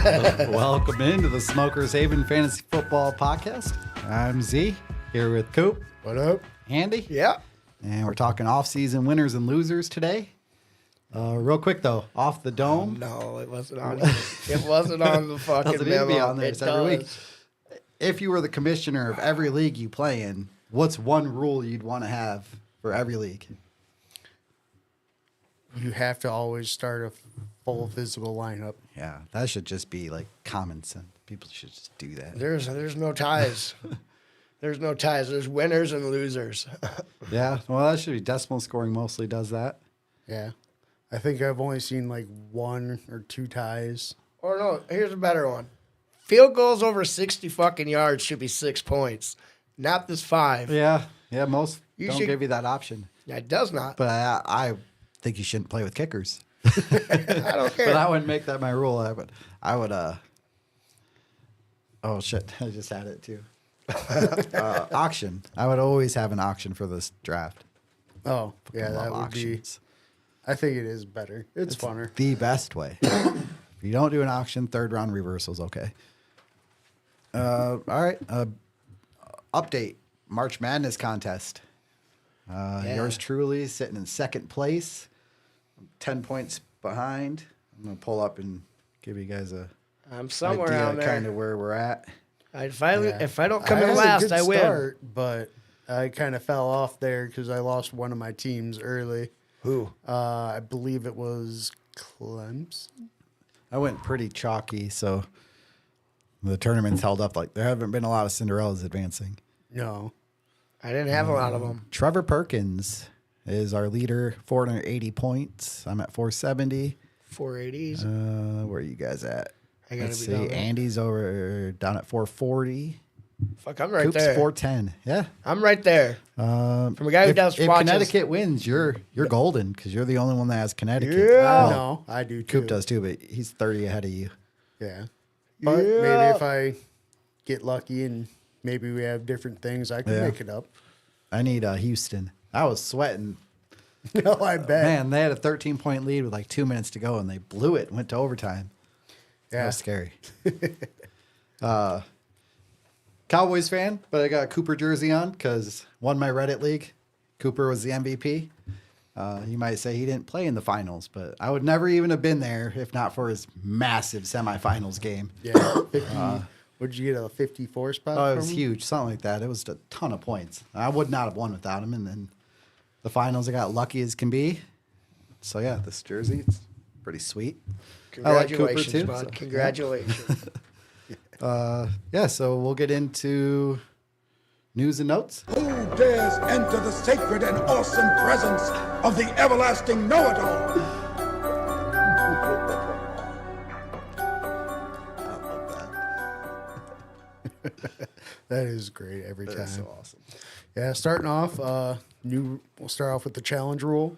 Welcome into the Smokers Haven Fantasy Football Podcast. I'm Z, here with Coop. What up? Andy. Yeah. And we're talking off-season winners and losers today. Real quick, though, off the dome. No, it wasn't on. It wasn't on the fucking Doesn't need to memo. be on there. It's every week. If you were the commissioner of every league you play in, what's one rule you'd want to have for every league? You have to always start a full physical lineup. Yeah, that should just be like common sense. People should just do that. There's no ties. There's no ties. There's winners and losers. Yeah, well, that should be decimal scoring mostly does that. Yeah. I think I've only seen like one or two ties. Or no, here's a better one. Field goals over 60 fucking yards should be 6 points, not this 5. Yeah, most You don't should- give you that option. That does not. But I think you shouldn't play with kickers. I don't care. But I wouldn't make that my rule. I would. Oh shit! I just had it too. Auction. I would always have an auction for this draft. Oh, yeah, I love that would auctions. be. I think it is better. It's funner. The best way. If you don't do an auction, third round reversal's okay. All right. Update. March Madness contest. Yours truly sitting in second place, 10 points behind. I'm gonna pull up and give you guys a I'm somewhere idea out there. kind of where we're at. If I don't come I in had a last, good I win. start, but I kind of fell off there because I lost one of my teams early. Who? I believe it was Clemson. I went pretty chalky, so the tournament's held up. Like there haven't been a lot of Cinderellas advancing. No. I didn't have a lot of them. Trevor Perkins is our leader, 480 points. I'm at 470. 480s. Where are you guys at? I gotta Let's be see. down there. Andy's down at 440. Fuck, I'm right Coop's there. 410. Yeah. I'm right there. From a guy who does if watches. Connecticut wins, you're golden because you're the only one that has Connecticut. Yeah. No, I do too. Coop does too, but he's 30 ahead of you. Yeah. But Yeah. maybe if I get lucky and maybe we have different things, I can Yeah. make it up. I need Houston. I was sweating. No, I bet. Man, they had a 13-point lead with like 2 minutes to go, and they blew it and went to overtime. That Yeah. was scary. Cowboys fan, but I got a Cooper jersey on because won my Reddit league. Cooper was the MVP. You might say he didn't play in the finals, but I would never even have been there if not for his massive semifinals game. Yeah. 50, would you get a 54 spot? Oh, it from was him? huge, something like that. It was a ton of points. I would not have won without him. And then the finals, I got lucky as can be. So yeah, this jersey, it's pretty sweet. I like Cooper Congratulations, too, bud. so- Congratulations. Yeah, so we'll get into news and notes. Who dares enter the sacred and awesome presence of the everlasting know-it-all? That is great every time. That's so awesome. Yeah, starting off, we'll start off with the challenge rule.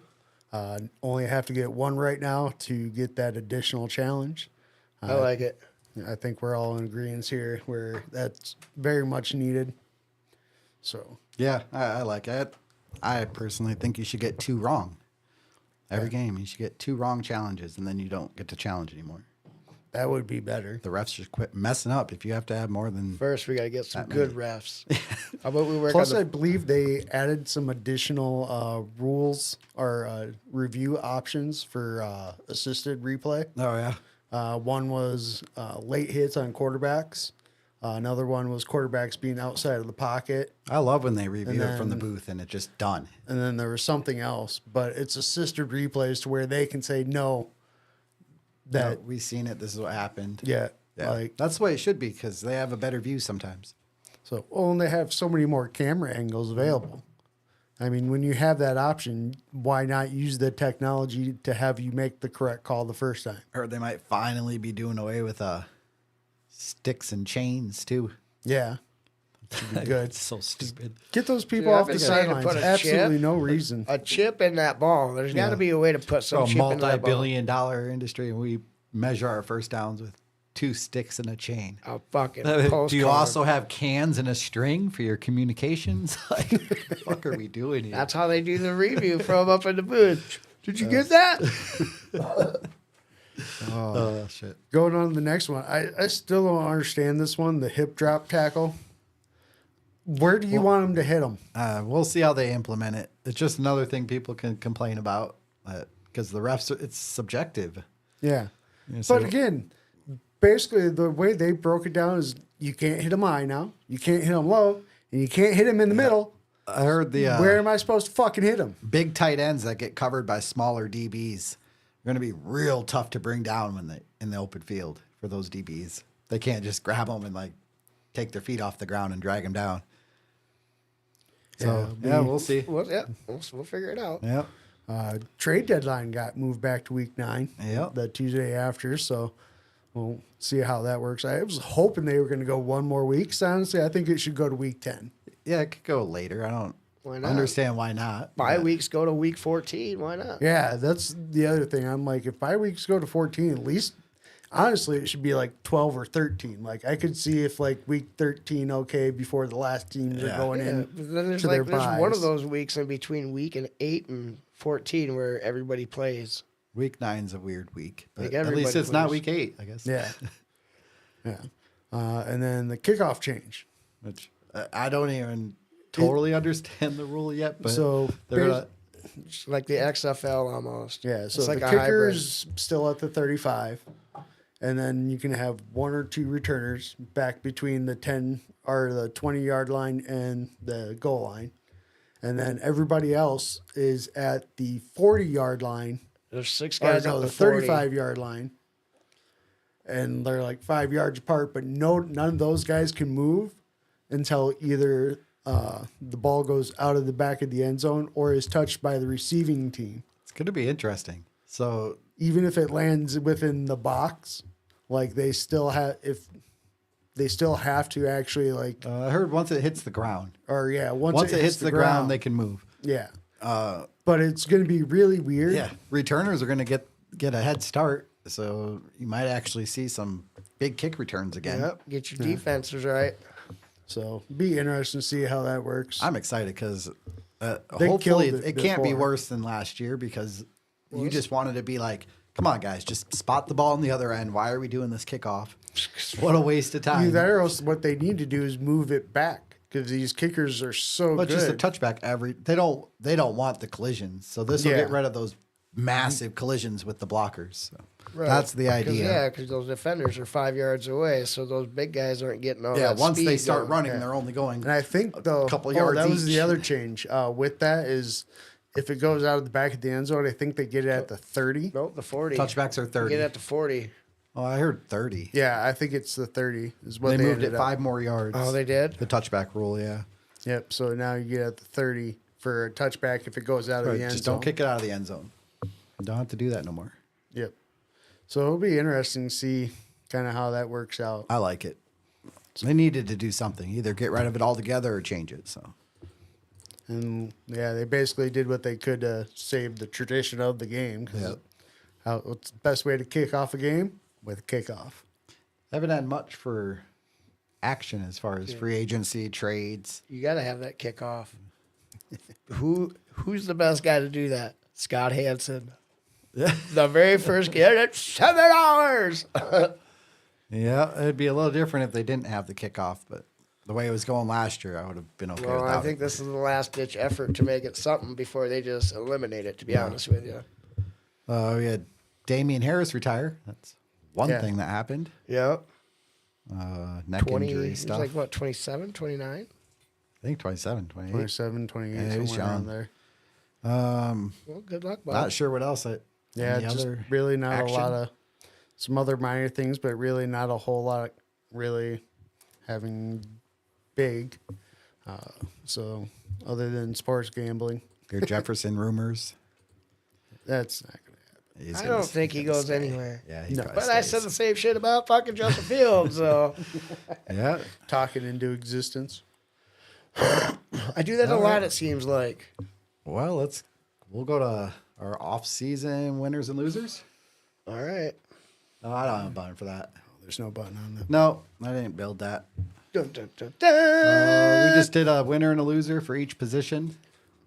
Only have to get one right now to get that additional challenge. I like it. I think we're all in agreement here where that's very much needed. So, Yeah, I like it. I personally think you should get 2 wrong. Every game, you should get 2 wrong challenges, and then you don't get to challenge anymore. that would be better. The refs should quit messing up if you have to have more than... First, we got to get some good refs. How about we work Plus, on I the... believe they added some additional rules or review options for assisted replay. Oh, yeah. One was late hits on quarterbacks. Another one was quarterbacks being outside of the pocket. I love when they review And it from the then- booth and it's just done. And then there was something else, but it's assisted replays to where they can say no. That We've seen it. This is what happened. yeah, Yeah. like That's the way it should be because they have a better view sometimes. so. Oh, and they have so many more camera angles available. I mean, when you have that option, why not use the technology to have you make the correct call the first time? Or they might finally be doing away with sticks and chains too. Yeah, should be good. It's so stupid. Get those people Yeah, off I've the been saying to sidelines. put a Absolutely chip. no reason. A chip in that ball. There's got to be a way to put some We're a chip in that ball. multi-billion-dollar industry, and we measure our first downs with 2 sticks and a chain. A fucking Do you postcard. also have cans and a string for your communications? Like, what the fuck are we doing here? That's how they do the review from up in the booth. Did you get that? Oh, shit. Going on to the next one. I still don't understand this one, the hip drop tackle. Where do you want him to hit him? We'll see how they implement it. It's just another thing people can complain about because the refs, it's subjective. Yeah. So- But again, basically the way they broke it down is you can't hit him high now, you can't hit him low, and you can't hit him in the middle. I heard the Where am I supposed to fucking hit him? big tight ends that get covered by smaller DBs are going to be real tough to bring down when they in the open field for those DBs. They can't just grab them and like take their feet off the ground and drag them down. So yeah, we'll see. Well, yeah, we'll figure it out. Yeah. Trade deadline got moved back to week 9, Yep. the Tuesday after. So we'll see how that works. I was hoping they were going to go one more week. So honestly, I think it should go to week 10. Yeah, it could go later. I don't Why not? understand why not. Bye but- weeks go to week 14. Why not? Yeah, that's the other thing. I'm like, if bye weeks go to 14, at least, honestly, it should be like 12 or 13. Like, I could see if like week 13, okay, before the last teams are going Yeah, in. but then there's to their there's one buys. of those weeks in between week 8 and 14 where everybody plays. Week 9's a weird week, but Like at least everybody it's not plays. week 8, I guess. Yeah. Yeah. And then the kickoff change. Which I don't even totally understand the rule yet, but So, they're gonna, It's like the XFL almost. Yeah, so it's like the a hybrid. kicker's still at the 35, and then you can have one or two returners back between the 10 or the 20-yard line and the goal line, and then everybody else is at the 40-yard line, There's 6 or guys no, at the the 40. 35-yard line, and they're like 5 yards apart. But none of those guys can move until either the ball goes out of the back of the end zone or is touched by the receiving team. it's going to be interesting. So Even if it lands within the box, like they still have to actually like I heard once it hits the ground, once it hits the ground, they can move. yeah. But it's going to be really weird. Yeah, returners are going to get a head start, so you might actually see some big kick returns again. Yep, get your defenses right. So be interesting to see how that works. I'm excited because They hopefully killed it it can't be before. worse than last year because you just wanted to be like, come on, guys, just spot the ball on the other end. Why are we doing this kickoff? What a waste of time. Either that or else what they need to do is move it back because these kickers are so But good. just a touchback they don't want the collisions. So this will Yeah. get rid of those massive collisions with the blockers. So Right. that's the idea. Yeah, because those defenders are 5 yards away, so those big guys aren't getting all Yeah, that once they speed start going. running, they're only going And I think though, couple yards that was each. the other change with that is if it goes out of the back of the end zone, I think they get it at the 30. Nope, the 40. touchbacks are You 30. get at the 40. Oh, I heard 30. Yeah, I think it's the 30 is what They they moved ended it up. 5 more yards. Oh, they did? The touchback rule, yeah. Yep. So now you get at the 30 for a touchback if it goes out of Right, the end just zone. don't kick it out of the end zone. You don't have to do that no more. Yep. So it'll be interesting to see kind of how that works out. I like it. They needed to do something, either get rid of it altogether or change it. So And yeah, they basically did what they could to save the tradition of the game. 'Cause Yep. what's the best way to kick off a game? With a kickoff. haven't had much for action as far as free agency, trades. You got to have that kickoff. Who's the best guy to do that? Scott Hansen. The very first game, it's $7. Yeah, it'd be a little different if they didn't have the kickoff, but the way it was going last year, I would have been okay Well, without I think it. this is the last ditch effort to make it something before they just eliminate it. To be honest with you. We had Damian Harris retire. That's one Yeah. thing that happened. Yeah. Neck 20. injury He's stuff. like what? 27, 29. I think 27, 28. 27, 28, Yeah, he's somewhere around young. there. Well, good luck, bud. Not sure what else. Yeah, any just other really not action? a lot of some other minor things, but really not a whole lot really having big. So other than sports gambling, Your Jefferson rumors. that's not going to happen. He's I gonna- don't think he he's gonna goes stay. anywhere. Yeah, he No. probably But I said stays. the same shit about fucking Justin Fields. So Yeah, Talking into existence. I do that a lot. It seems like. well, we'll go to our off-season winners and losers. All right. No, I don't have a button for that. There's no button on that. No, I didn't build that. Dun, dun, dun, dun. We just did a winner and a loser for each position.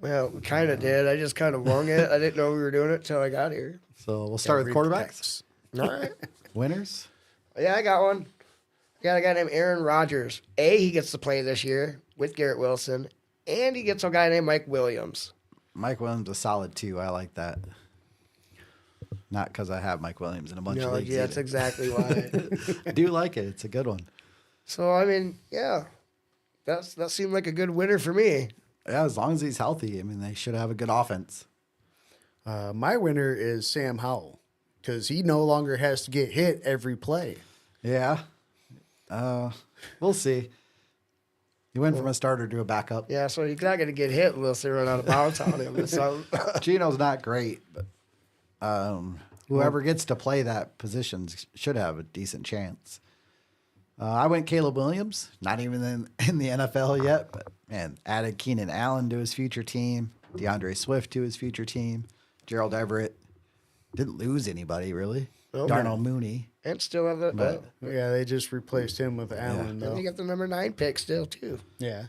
Well, we kind of did. I just kind of wung it. I didn't know we were doing it until I got here. So we'll start with Read the quarterbacks. text. All right. Winners? Yeah, I got one. I got a guy named Aaron Rodgers. He gets to play this year with Garrett Wilson, and he gets a guy named Mike Williams. Mike Williams a solid 2. I like that. Not because I have Mike Williams in a bunch of leagues. Yeah, that's either. exactly why. I do like it. It's a good one. So I mean, yeah, that seemed like a good winner for me. Yeah, as long as he's healthy. I mean, they should have a good offense. My winner is Sam Howell because he no longer has to get hit every play. Yeah. We'll see. He went from a starter to a backup. Yeah, so he's not going to get hit unless they run out of bounds on him. So, Gino's not great, but whoever gets to play that position should have a decent chance. I went Caleb Williams, not even in the NFL yet, but man, added Keenan Allen to his future team, DeAndre Swift to his future team, Gerald Everett. Didn't lose anybody really. Oh, Darnell Mooney. and still have the. But- Yeah, they just replaced him with Allen, and though. you got the number 9 pick still too. Yeah.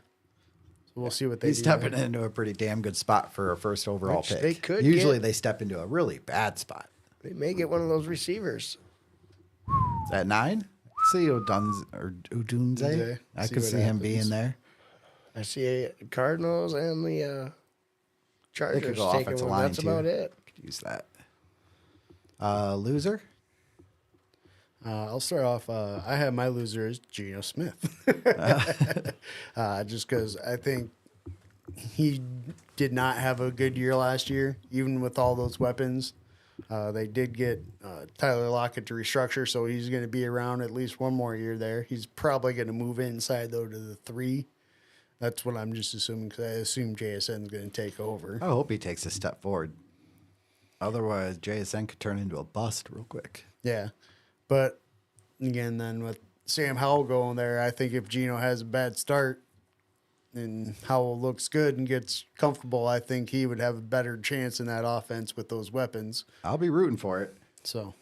So we'll see what they He's do. stepping into a pretty damn good spot for a first overall Which pick. they could Usually get. they step into a really bad spot. They may get one of those receivers. At 9? See Udunze. Udunze. I See could what see him happens. being there. I see Cardinals and the Chargers go taking offensive one. line, That's too. about it. Could use that. Loser? I'll start off. I have my loser as Geno Smith. Just because I think he did not have a good year last year, even with all those weapons. They did get Tyler Lockett to restructure, so he's going to be around at least one more year there. He's probably going to move inside, though, to the 3. That's what I'm just assuming, because I assume JSN is going to take over. I hope he takes a step forward. Otherwise, JSN could turn into a bust real quick. Yeah. But again, then with Sam Howell going there, I think if Geno has a bad start and Howell looks good and gets comfortable, I think he would have a better chance in that offense with those weapons. I'll be rooting for it. So,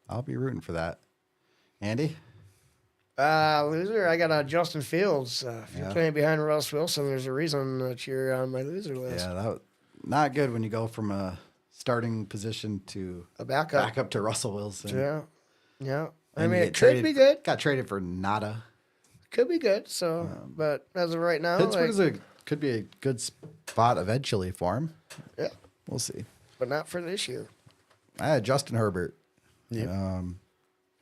I'll be rooting for that. Andy? Loser, I got Justin Fields. If you're Yeah. playing behind Russ Wilson, there's a reason that you're on my loser list. Yeah, that was not good when you go from a starting position to A backup. back up to Russell Wilson. Yeah. Yeah. I And mean, you it get could be good. Got traded for nada. Could be good. So, but as of right now, Pittsburgh could be a good spot eventually for him. yeah, We'll see. but not for this year. I had Justin Herbert. yeah.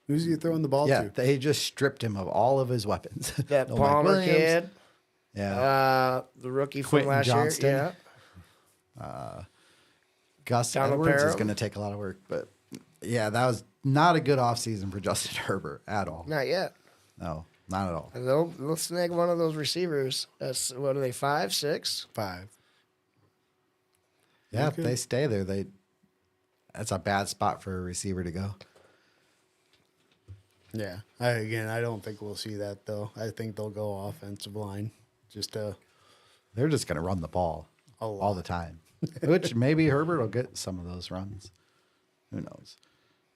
Who's he throwing the ball Yeah, to? they just stripped him of all of his weapons. That No Mike Palmer Williams. kid, Yeah. the rookie from Quentin last Johnston. year. Gus Donald Edwards is Parham. going to take a lot of work. But yeah, that was not a good offseason for Justin Herbert at all. Yeah, not yet. No, not at all. And they'll snag one of those receivers. That's what are they? 5, 6? 5. Yeah, if they stay there, that's a bad spot for a receiver to go. Yeah. I don't think we'll see that, though. I think they'll go offensive line just to. They're just going to run the ball A lot. all the time, which maybe Herbert will get some of those runs. Who knows?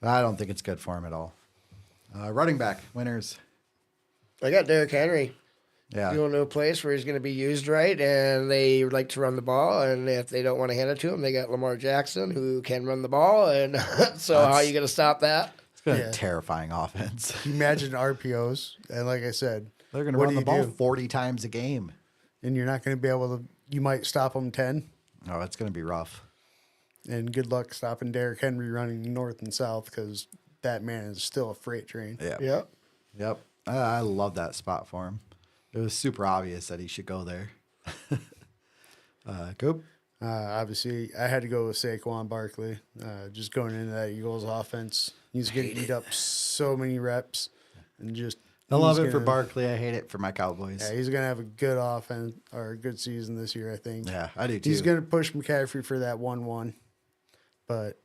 I don't think it's good for him at all. Running back, winners. I got Derrick Henry Yeah. going to a place where he's going to be used right, and they like to run the ball. And if they don't want to hand it to him, they got Lamar Jackson who can run the ball. And so, how are you going to stop that? It's been Yeah. a terrifying offense. Imagine RPOs. And like I said, They're going to what run do the you ball do? 40 times a game. And you're not going to be able to. You might stop them 10. Oh, it's going to be rough. And good luck stopping Derrick Henry running north and south because that man is still a freight train. Yeah. Yep. Yep. I love that spot for him. It was super obvious that he should go there. Coop? Obviously, I had to go with Saquon Barkley. Just going into that Eagles offense, he's going to eat up so many reps, and just I love he's it for gonna- Barkley. I hate it for my Cowboys. Yeah, he's going to have a good offense or a good season this year, I think. Yeah, I do too. He's going to push McCaffrey for that 1-1, but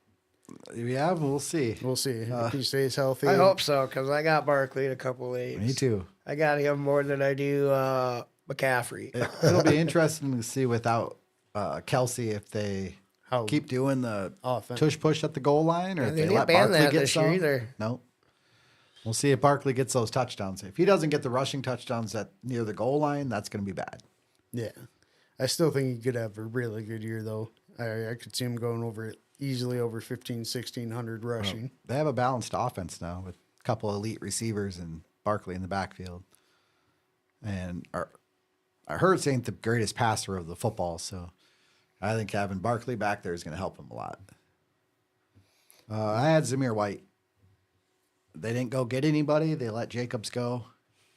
Yeah, we'll see. we'll see if he stays healthy. I hope so, because I got Barkley in a couple leagues. Me too. I got him more than I do McCaffrey. It'll be interesting to see without Kelsey if they How keep doing the offense. tush push at the goal line, or Yeah, if they they didn't let ban Barkley that get this year some. either. No. We'll see if Barkley gets those touchdowns. If he doesn't get the rushing touchdowns at near the goal line, that's going to be bad. Yeah. I still think he could have a really good year, though. I could see him going over easily over 1,600 rushing. They have a balanced offense now with a couple elite receivers and Barkley in the backfield. And I heard it's ain't the greatest passer of the football, so I think having Barkley back there is going to help him a lot. I had Zamir White. They didn't go get anybody. They let Jacobs go.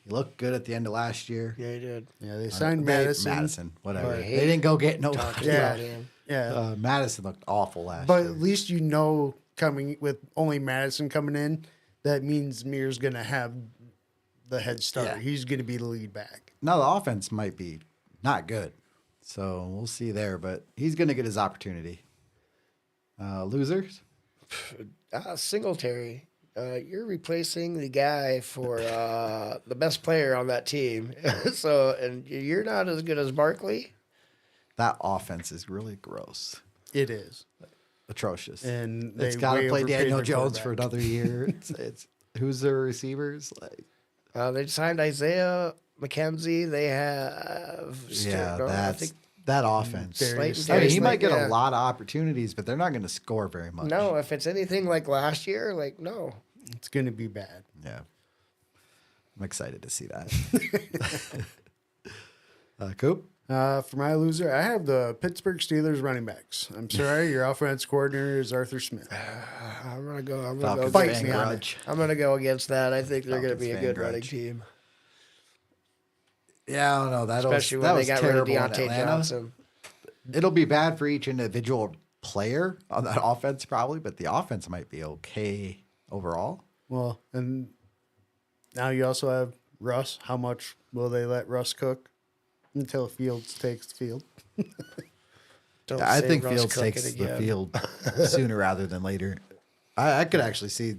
He looked good at the end of last year. Yeah, he did. Yeah, they signed Madison. Whatever. but- They didn't go get no. Yeah. him. Yeah. Madison looked awful last But year. at least you know coming with only Madison coming in, that means Mir's going to have the head start. Yeah. He's going to be the lead back. Now the offense might be not good, so we'll see there. But he's going to get his opportunity. Losers. Singletary. You're replacing the guy for the best player on that team. And you're not as good as Barkley. That offense is really gross, It is. atrocious, And it's they got to way play overpaid Daniel their Jones for quarterback. another year. It's who's their receivers? Like, They signed Isaiah McKenzie. They have that offense. Darius I mean, he Slate, might get yeah. a lot of opportunities, but they're not going to score very much. No, if it's anything like last year, like no. It's going to be bad. Yeah, I'm excited to see that. Coop. For my loser, I have the Pittsburgh Steelers running backs. I'm sorry, your offense coordinator is Arthur Smith. I'm gonna go. Falcons Fight fan me on it. grudge. I'm gonna go against that. I think they're gonna Falcons be a fan good running grudge. team, Yeah, I don't know. especially that when they was got rid of terrible in Deontay Atlanta. Johnson. It'll be bad for each individual player on that offense, probably, but the offense might be okay overall. Well, and now you also have Russ. How much will they let Russ cook until Fields takes the field? Don't I say think Russ Fields Cook takes it the again. field sooner rather than later. I could actually see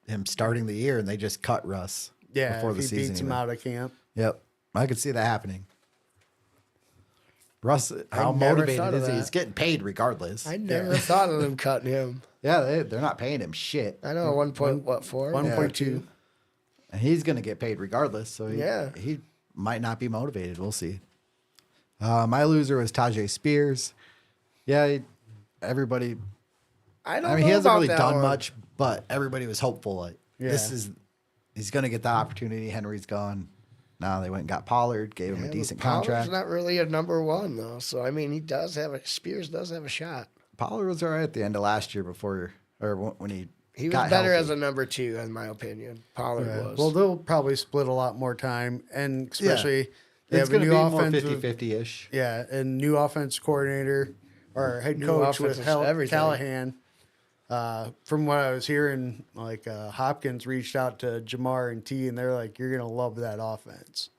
him starting the year and they just cut Russ Yeah, before if the he season. beats him even. out of camp. Yep, I could see that happening. Russ, how never motivated thought of is he? that. He's getting paid regardless. I never thought of them cutting him. Yeah, they're not paying him shit, I know 1.4? 1.2. and he's going to get paid regardless. So Yeah. he might not be motivated. We'll see. My loser was Tajay Spears. Yeah, everybody. I don't I mean, know he hasn't about really that done one. much, but everybody was hopeful. Like he's going to get that opportunity. Henry's gone. Now they went and got Pollard, gave him a Yeah, decent but Pollard's contract. not really a number one though, so I mean, Spears does have a shot. Pollard was all right at the end of last year when he He was got better healthy. as a number two, in my opinion. Pollard was. Well, they'll probably split a lot more time, and especially they It's have a going to new be more offensive 50-50-ish. Yeah, and new offense coordinator or head New coach with offensive everything. Callahan. From what I was hearing, like Hopkins reached out to Jamar and T, and they're like, "You're gonna love that offense."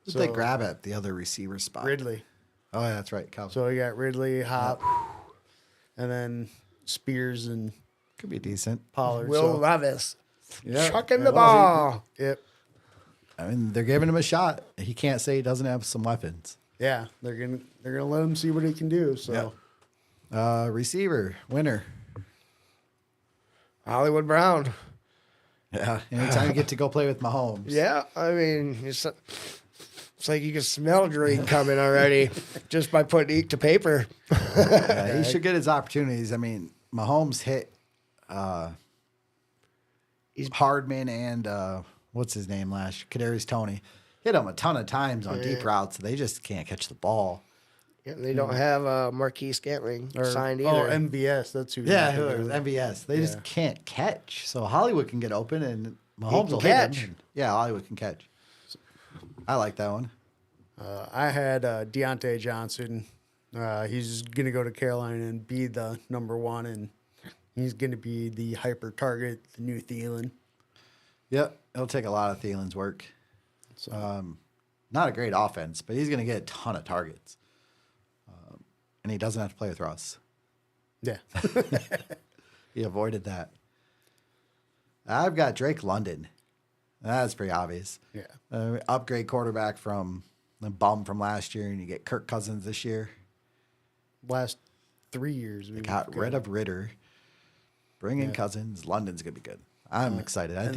Who did they grab at the other receiver spot? Ridley. Oh, yeah, that's right. Calvin. So we got Ridley, Hop, and then Spears and Could be decent. Pollard. Will so, Levis yeah, chucking the ball. Yep. I mean, they're giving him a shot. He can't say he doesn't have some weapons. Yeah, they're gonna let him see what he can do. So Receiver, winner. Hollywood Brown. Yeah, anytime you get to go play with Mahomes. Yeah, I mean, it's like you can smell green coming already just by putting ink to paper. Yeah, he should get his opportunities. I mean, Mahomes hit Hardman and what's his name last year? Kadarius Toney. Hit him a ton of times on deep routes. They just can't catch the ball. Yeah, they don't have Marquise Scantling signed oh, either. MVS. That's who. Yeah, he's who thinking are of. MVS. They just can't catch. So Hollywood can get open and can Mahomes will catch. hit him. Yeah, Hollywood can catch. I like that one. I had Deontay Johnson. He's going to go to Carolina and be the number one, and he's going to be the hyper target, the new Thielen. Yep, it'll take a lot of Thielen's work. Not a great offense, but he's going to get a ton of targets. And he doesn't have to play with Russ. Yeah. He avoided that. I've got Drake London. That's pretty obvious. Yeah. Upgrade quarterback from the bum from last year, and you get Kirk Cousins this year. Last 3 years. We Got rid of Ritter. Bring in Cousins. London's going to be good. I'm excited. I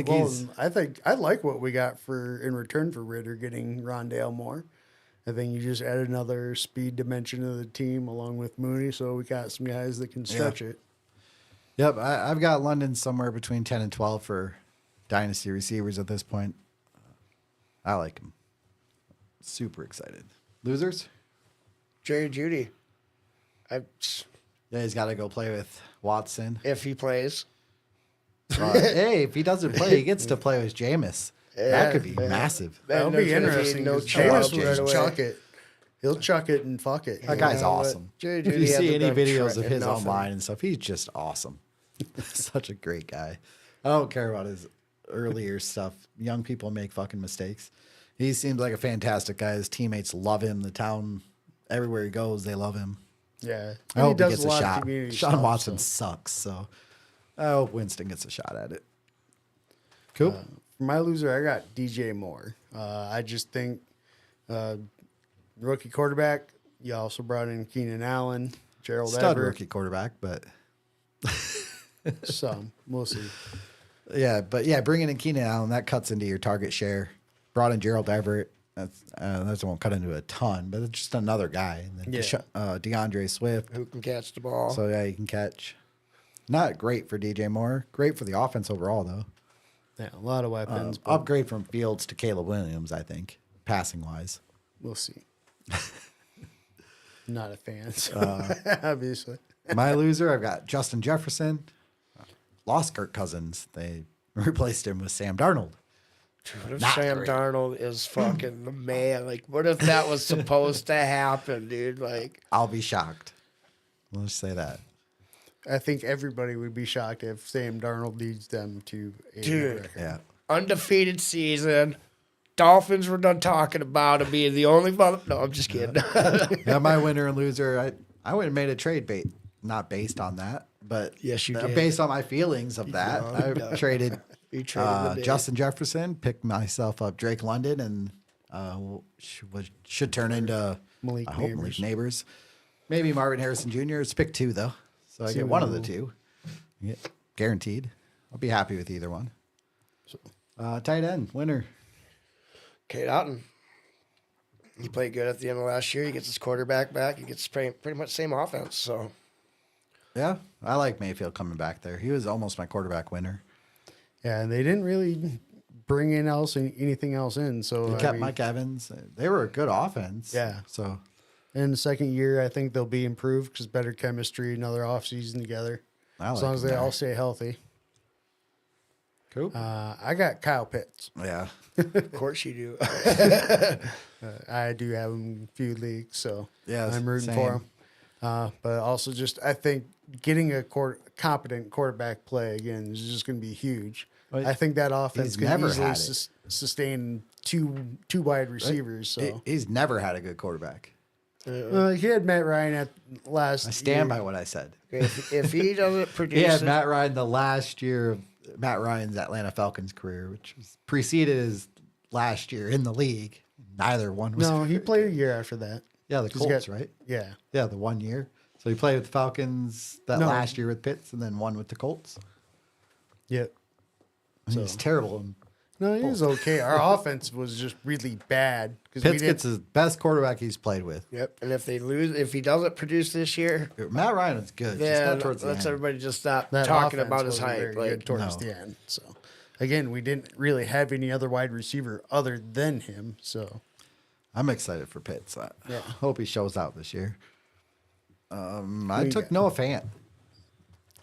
think I like what we got in return for Ritter getting Rondale Moore. I think you just added another speed dimension to the team along with Mooney, so we got some guys that can stretch it. Yep, I've got London somewhere between 10 and 12 for dynasty receivers at this point. I like him. Super excited. Losers? Jerry Judy. Yeah, he's got to go play with Watson. If he plays. Hey, if he doesn't play, he gets to play with Jameis. That could be massive. That'll be interesting. No Jameis will right just away. chuck it. He'll chuck it and fuck it. That guy's know what? awesome. Jerry If Jeudy you see hasn't any done videos of his nothing. online and stuff, he's just awesome. Such a great guy. I don't care about his earlier stuff. Young people make fucking mistakes. He seems like a fantastic guy. His teammates love him. The town, everywhere he goes, they love him. Yeah. I hope he does gets a lot of shot. community Sean stuff, Watson so. sucks, so I hope Winston gets a shot at it. Cool. For my loser, I got DJ Moore. I just think rookie quarterback. You also brought in Keenan Allen, Gerald Stud Everett. rookie quarterback, but Some. We'll see. yeah, bringing in Keenan Allen, that cuts into your target share. Brought in Gerald Everett. That won't cut into a ton, but it's just another guy. And then Yeah. DeAndre Swift. Who can catch the ball. So yeah, you can catch. Not great for DJ Moore. Great for the offense overall, though. Yeah, a lot of weapons. but Upgrade from Fields to Caleb Williams, I think, passing wise. we'll see. Not a fan, so obviously. My loser, I've got Justin Jefferson. Lost Kirk Cousins. They replaced him with Sam Darnold. What if Not Sam great. Darnold is fucking the man? Like, what if that was supposed to happen, dude? Like, I'll be shocked. Let's say that. I think everybody would be shocked if Sam Darnold leads them to a Dude. record. Yeah. undefeated season. Dolphins were done talking about him being the only mother. No, I'm just kidding. Yeah, my winner and loser, I would have made a trade not based on that, but Yes, you did. based on my feelings of that. I traded You traded the Justin Jefferson, picked myself up Drake London, and should turn into Malik I hope Neighbors. Malik Neighbors. Maybe Marvin Harrison Jr. It's pick two though, so I get one of the two. Yeah, guaranteed. I'll be happy with either one. Tight end winner. Kate Otten. He played good at the end of last year. He gets his quarterback back. He gets pretty much same offense. So Yeah, I like Mayfield coming back there. He was almost my quarterback winner. Yeah, and they didn't really bring in anything else in. So He I kept mean, Mike Evans. They were a good offense. Yeah. So in the second year, I think they'll be improved because better chemistry, another offseason together. I As like long as them they there. all stay healthy. Cool. I got Kyle Pitts. Yeah. of course you do. I do have him in a few leagues, so Yeah, I'm rooting same. for him. But also just I think getting a competent quarterback play again is just going to be huge. Well, I think that offense he's can never easily had it. sustain two wide receivers. So He's never had a good quarterback. he had Matt Ryan at last. I stand year. by what I said. if he doesn't produce He had it, Matt Ryan the last year of Matt Ryan's Atlanta Falcons career, which was preceded his last year in the league. Neither one was. No, he played a year after that. Yeah, the 'Cause he Colts, got- right? Yeah. Yeah, the 1 year. So he played with the Falcons that No. last year with Pitts, and then one with the Colts. Yep. And he's terrible. And No, he was okay. Our offense was just really bad because we Pitts didn't. gets his best quarterback he's played with. yep. And if they lose, if he doesn't produce this year, Matt Ryan was good. just then not towards the let's end. everybody just stop that talking offense about his wasn't height. very Like, good towards No. the end. So again, we didn't really have any other wide receiver other than him. So I'm excited for Pitts. I hope he shows out this year. I you took got? Noah Fant.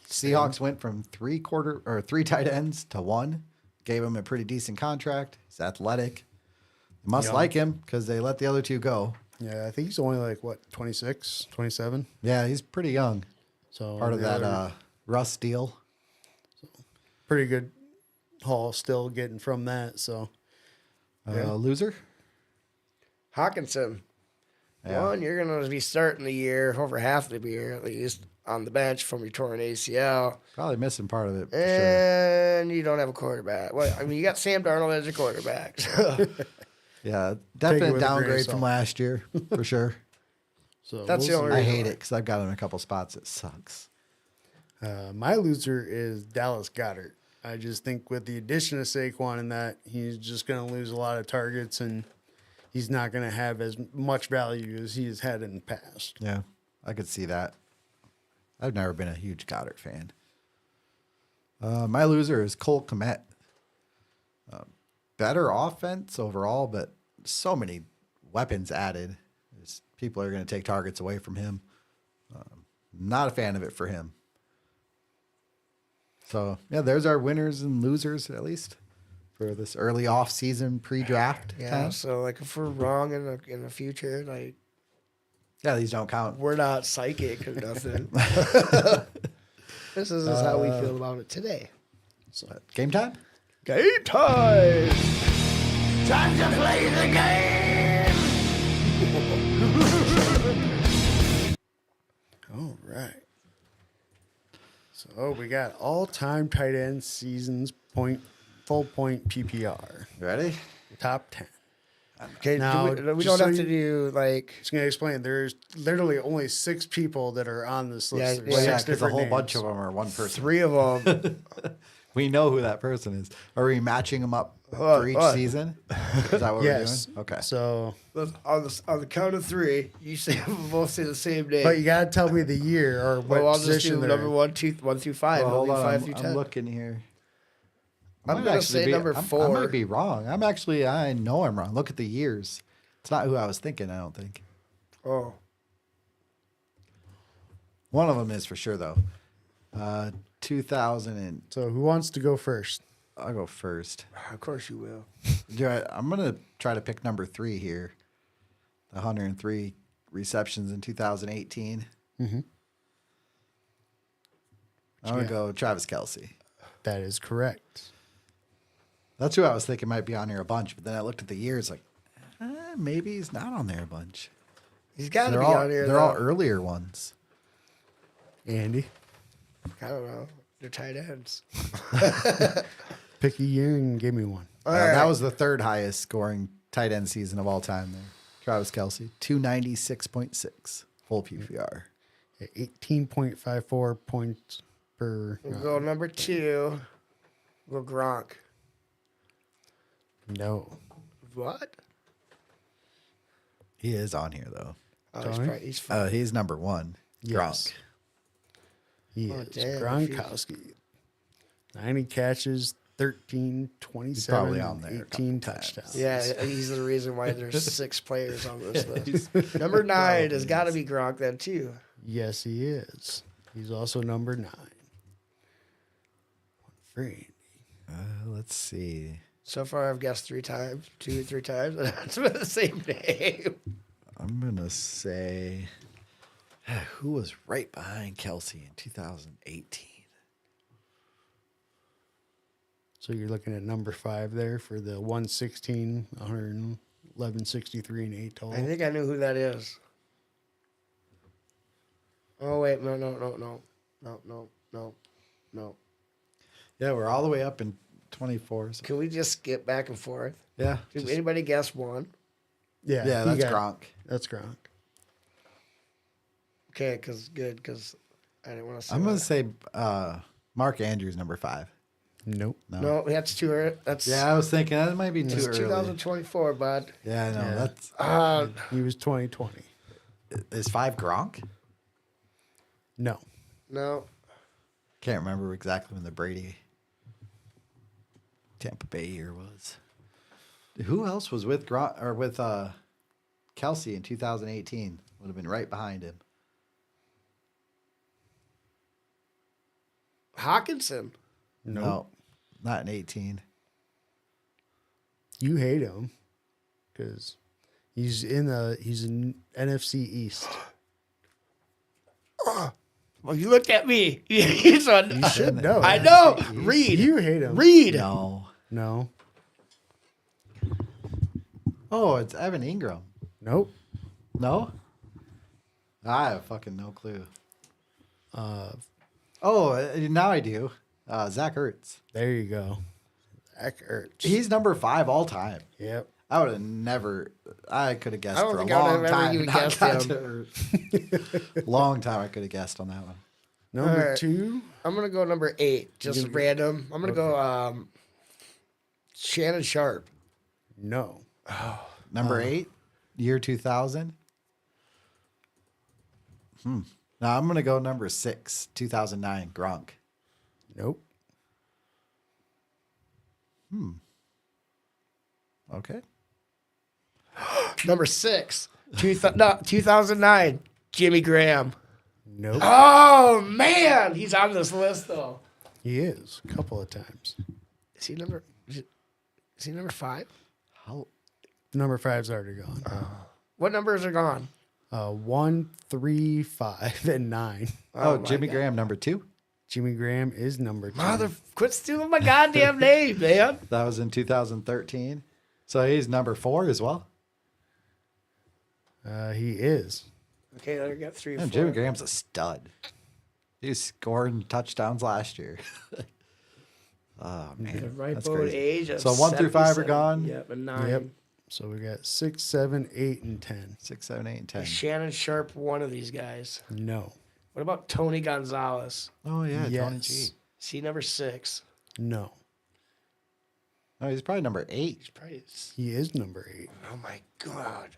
Seahawks went from three tight ends to one. Gave him a pretty decent contract. He's athletic. They must Young. like him because they let the other two go. yeah, I think he's only like what 26, 27. Yeah, he's pretty young. So Part of the that other- Russ deal. pretty good haul still getting from that. So Loser? Hawkinson. Yeah. One, you're going to be starting the year, over half the year at least, on the bench from your torn ACL. Probably missing part of it for sure. And you don't have a quarterback. Well, I mean, you got Sam Darnold as your quarterback. So Yeah, Take it definite with a grain of downgrade salt. from last year for sure. so That's the we'll only I reason hate why. it because I've got him in a couple spots. It sucks. see. My loser is Dallas Goddard. I just think with the addition of Saquon and that, he's just going to lose a lot of targets and he's not going to have as much value as he has had in the past. Yeah, I could see that. I've never been a huge Goddard fan. My loser is Cole Kmet. Better offense overall, but so many weapons added. People are going to take targets away from him. Not a fan of it for him. So, yeah, there's our winners and losers, at least, for this early off-season pre-draft Yeah. time. So like if we're wrong in the future, like Yeah, these don't count. we're not psychic or nothing. This is just how we feel about it today. So, game time? Game time. Time to play the game! All right. So we got all-time tight end seasons full point PPR. Ready? Top 10. Okay, Now, we just don't so have to you- do like Just gonna explain. There's literally only 6 people that are on this list. Yeah, There's well, Yeah, 6 because a different whole names. bunch of them are one person. 3 of them. We know who that person is. Are we matching them up What? for each What? season? Is that what Yes. we're doing? Okay. So, on the count of 3, you say we both say the same name. but you gotta tell me the year or what well, I'll just position do they're number in. 1 through 5. Well, I'll hold do on. 5 through I'm 10. looking here. I'm Might gonna actually say number I 4. might be wrong. I know I'm wrong. Look at the years. It's not who I was thinking, I don't think. Oh, One of them is for sure, though. 2000 and... So who wants to go first? I'll go first. of course you will. I'm going to try to pick number 3 here. The 103 receptions in 2018. Mm-hmm. I'm going to go Travis Kelce. That is correct. That's who I was thinking might be on here a bunch, but then I looked at the years like, maybe he's not on there a bunch. He's got to be all, on here. They're all though. earlier ones. Andy, I don't know. They're tight ends. pick a year and give me one. All That right. was the third highest scoring tight end season of all time there. Travis Kelce, 296.6 full PPR. 18.54 points per. We'll go number 2. We'll go Gronk. No. What? He is on here though. Oh, Tony? he's fine. He's number 1. Yes. Gronk. He Oh, is damn, Gronkowski. 90 catches, 13, 27, probably on there a 18 couple times. touchdowns. Yeah, he's the reason why there's 6 players on this list. Number 9 has got to be Gronk then too. Yes, he is. He's also number 9. One for Andy. Let's see. So far, I've guessed 3 times, 2 or 3 times, and it's been the same name. I'm going to say who was right behind Kelce in 2018? So you're looking at number 5 there for the 116, 111, 63, and 8 total. I think I knew who that is. Oh wait, no. Yeah, we're all the way up in 24. So. Can we just skip back and forth? Yeah. Did anybody guess 1? Yeah, Yeah, he that's got it. Gronk. That's Gronk. Okay, because I didn't want to say. I'm going that. to say Mark Andrews, number 5. Nope. No, that's too early. That's Yeah, I was thinking that might be too it's early. 2024, bud. Yeah, I know. Yeah. That's He was 2020. is 5 Gronk? No. No, Can't remember exactly when the Brady Tampa Bay year was. Who else was with Gronk or with Kelce in 2018? Would have been right behind him. Hawkinson. Nope. No, not in 18. You hate him because he's in NFC East. Well, you looked at me. He's on. You should know. I know. Reed. You hate him. Reed. No. No. Oh, it's Evan Ingram. Nope. No? I have fucking no clue. Uh, Now I do. Zach Ertz. there you go. Zach Ertz. He's number 5 all time. Yep. I would have never. I could have guessed I don't for a think I would long have ever time. even not guessed got him. to Ertz. Long time I could have guessed on that one. Number All right. 2. I'm gonna go number 8, just random. I'm gonna go Shannon Sharp. No. Number 8, year 2000. Hmm. Now I'm gonna go number 6, 2009, Gronk. Nope. Okay. Number 6, 2009, Jimmy Graham. Nope. Oh, man. He's on this list, though. He is a couple of times. Is he number 5? How? Number 5's already gone. What numbers are gone? 1, 3, 5, and 9. Oh, my Jimmy God. Graham, number 2. Jimmy Graham is number 2. Mother, quit stealing my goddamn name, man. That was in 2013. So he's number 4 as well. He is. Okay, I got 3 or 4. Man, Jimmy Graham's a stud. He was scoring touchdowns last year. Oh, The man. right That's boat crazy. age of So 1 through 5 are 77. gone. Yep, and 9. Yep. So we got 6, 7, 8, and 10. 6, 7, 8, and 10. Is Shannon Sharp one of these guys? No. What about Tony Gonzalez? Oh, yeah. Tony G. Yes. Is he number 6? No. Oh, he's probably number 8. He's probably. He is number 8. Oh my God.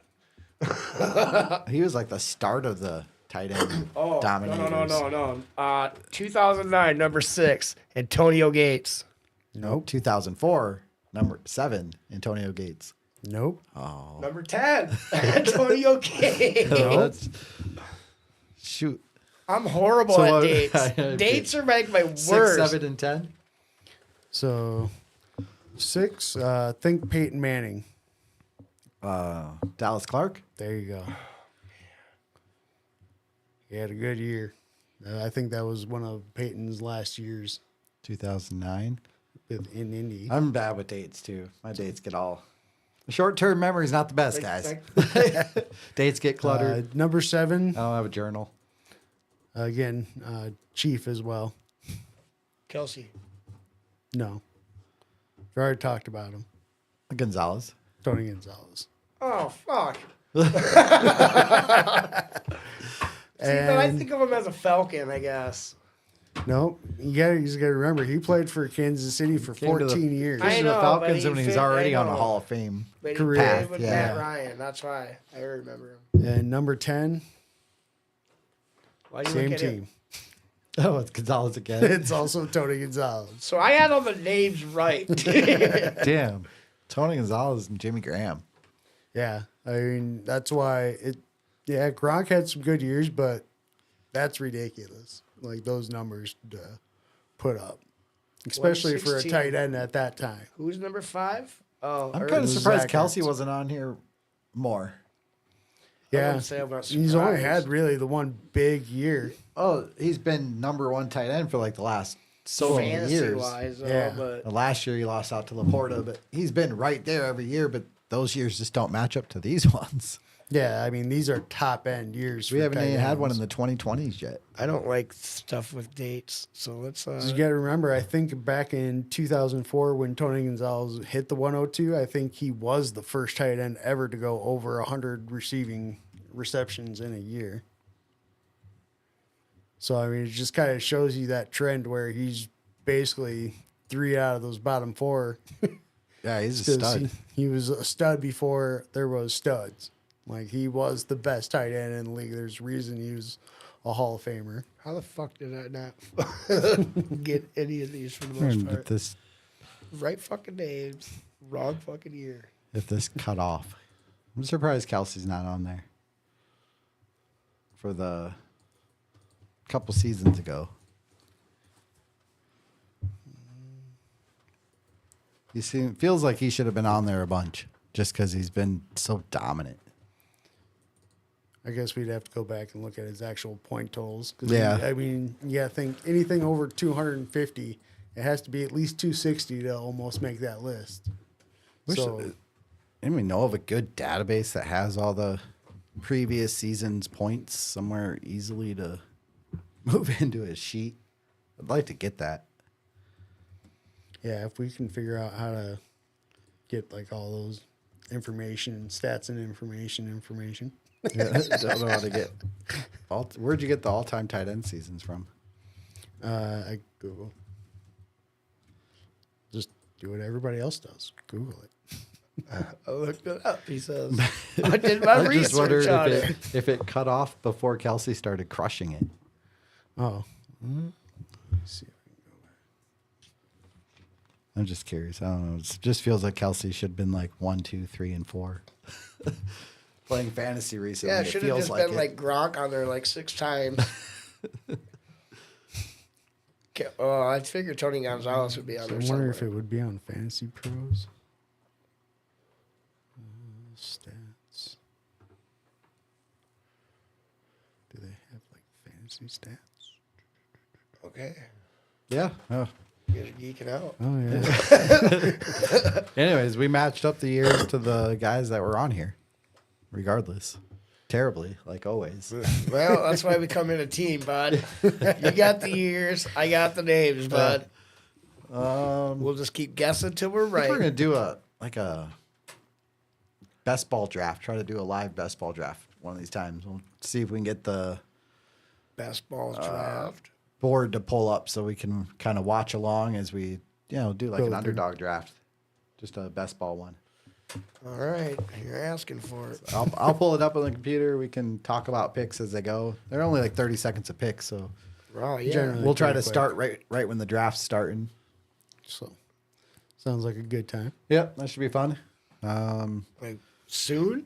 He was like the start of the tight end Oh dominators. no. 2009, number 6, Antonio Gates. Nope. 2004, number 7, Antonio Gates. Nope. Oh. Number 10, Antonio Gates. That's, shoot. I'm horrible So at what- dates. Dates are like my worst. 6, 7, and 10. So 6, think Peyton Manning. Dallas Clark. There you go. He had a good year. I think that was one of Peyton's last years 2009. in Indy. I'm bad with dates too. My dates get all. Short-term memory is not the best, guys. Dates get cluttered. Number 7, I don't have a journal. again, Chief as well. Kelsey. No. We already talked about him. Gonzalez. Tony Gonzalez. Oh, fuck. See, but I think of him as a Falcon, I guess. No, you just got to remember, he played for Kansas City for Came to the- 14 years. I Came to know, the but Falcons he when he's fit- already I on a know. Hall of Fame. But he Career. played with Yeah. Matt Ryan. That's why I remember him. And number 10, Why do you same look at him? team. Oh, it's Gonzalez again. It's also Tony Gonzalez. So I had all the names right. Damn. Tony Gonzalez and Jimmy Graham. Yeah, I mean, that's why yeah, Gronk had some good years, but that's ridiculous. Like those numbers to put up, especially for a 116. tight end at that time. Who's number 5? Oh, I'm or- kind of Zach surprised Kelsey Ertz. wasn't on here more. Yeah, wouldn't say I'm not he's only surprised. had really the one big year. Oh, he's been number 1 tight end for like the last so many fantasy years. wise, though, Yeah. but Last year he lost out to Laporta, but he's been right there every year. But those years just don't match up to these ones. Yeah, I mean these are top end years. We for haven't tight even had one in ends. the 2020s yet. I don't like stuff with dates. So let's. You got to remember, I think back in 2004 when Tony Gonzalez hit the 102, I think he was the first tight end ever to go over 100 receiving receptions in a year. So, I mean, it just kind of shows you that trend where he's basically 3 out of those bottom 4. Yeah, he's a 'Cause stud. He was a stud before there was studs. Like, he was the best tight end in the league. There's a reason he was a Hall of Famer. How the fuck did I not get any of these for the most Get part? this, Right fucking names, wrong fucking year. if this cut off. I'm surprised Kelsey's not on there for the couple seasons ago. Feels like he should have been on there a bunch just because he's been so dominant. I guess we'd have to go back and look at his actual point totals. 'Cause Yeah. I mean, I think anything over 250, it has to be at least 260 to almost make that list. And we know of a good database that has all the previous season's points somewhere easily to move into his sheet. I'd like to get that. Yeah, if we can figure out how to get like all those information, stats and information. Yeah, don't know how to get. Where'd you get the all-time tight end seasons from? I Google. Just do what everybody else does. Google it. I looked it up. He says, I did my I just wonder research on it. if it cut off before Kelsey started crushing it. Oh. Let's see if I can go back. I'm just curious. I don't know. It just feels like Kelsey should have been like 1, 2, 3, and 4. Playing fantasy recently. Yeah, it should have feels just like been it. like Gronk on there like 6 times. Oh, I figured Tony Gonzalez would be on So I there wonder somewhere. if it would be on Fantasy Pros. Stats. Do they have like fantasy stats? Okay. Yeah. Oh. You're geeking out. Oh yeah. Anyways, we matched up the years to the guys that were on here, regardless. Terribly, like always. Well, that's why we come in a team, bud. You got the years, I got the names, bud. We'll just keep guessing till we're I think we're right. gonna do a best ball draft. Try to do a live best ball draft one of these times. We'll see if we can get the Best balls draft. board to pull up so we can kind of watch along as we, do like Go an through. underdog draft, just a best ball one. All right, you're asking for it. I'll pull it up on the computer. We can talk about picks as they go. They're only like 30 seconds a pick, so Oh, yeah. Generally. we'll try to pretty quick. start right when the draft's starting. So sounds like a good time. Yep, that should be fun. Like, soon?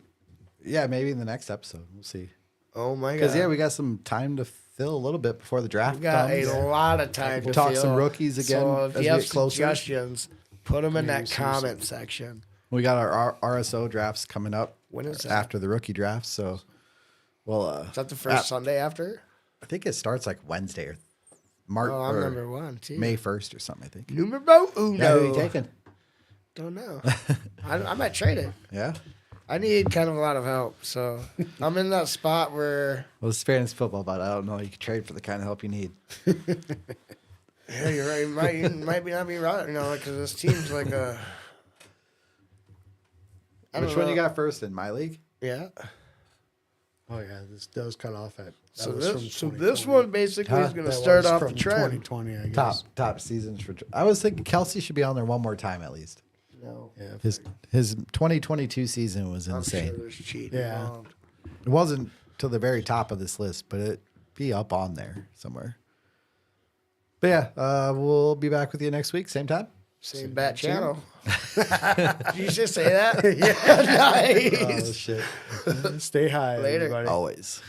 Yeah, maybe in the next episode. We'll see. Oh, my God. Because we got some time to fill a little bit before the draft We've got comes. a lot of time We'll to talk fill. some rookies again So as if we you have get closer. suggestions, put them in Maybe that some- comment section. We got our RSO drafts coming up. When is that? After the rookie draft. So, well, Is that the first Sunday after? I think it starts like Wednesday or March Oh, I'm or number 1, too. May 1st or something. I think. Numero uno. Yeah, who are you taking? Don't know. I might trade it. Yeah. I need kind of a lot of help, so I'm in that spot where Well, it's fantasy football, but I don't know. You can trade for the kind of help you need. yeah, you're right. You might not be right, because this team's like a. I Which don't one you know. got first in my league? Yeah. Oh yeah, this does cut off at. That So was from this 2020. one basically is Huh? going to That start was off from the trend. 2020, I guess. Top seasons for. I was thinking Kelsey should be on there one more time at least. No, Yeah. His 2022 season was I'm insane. sure there's cheating Yeah. involved. It wasn't to the very top of this list, but it'd be up on there somewhere. But yeah, we'll be back with you next week, same time. Same bat channel. Did you just say that? Yeah. Nice. Oh shit! Stay high, Later. everybody. Always.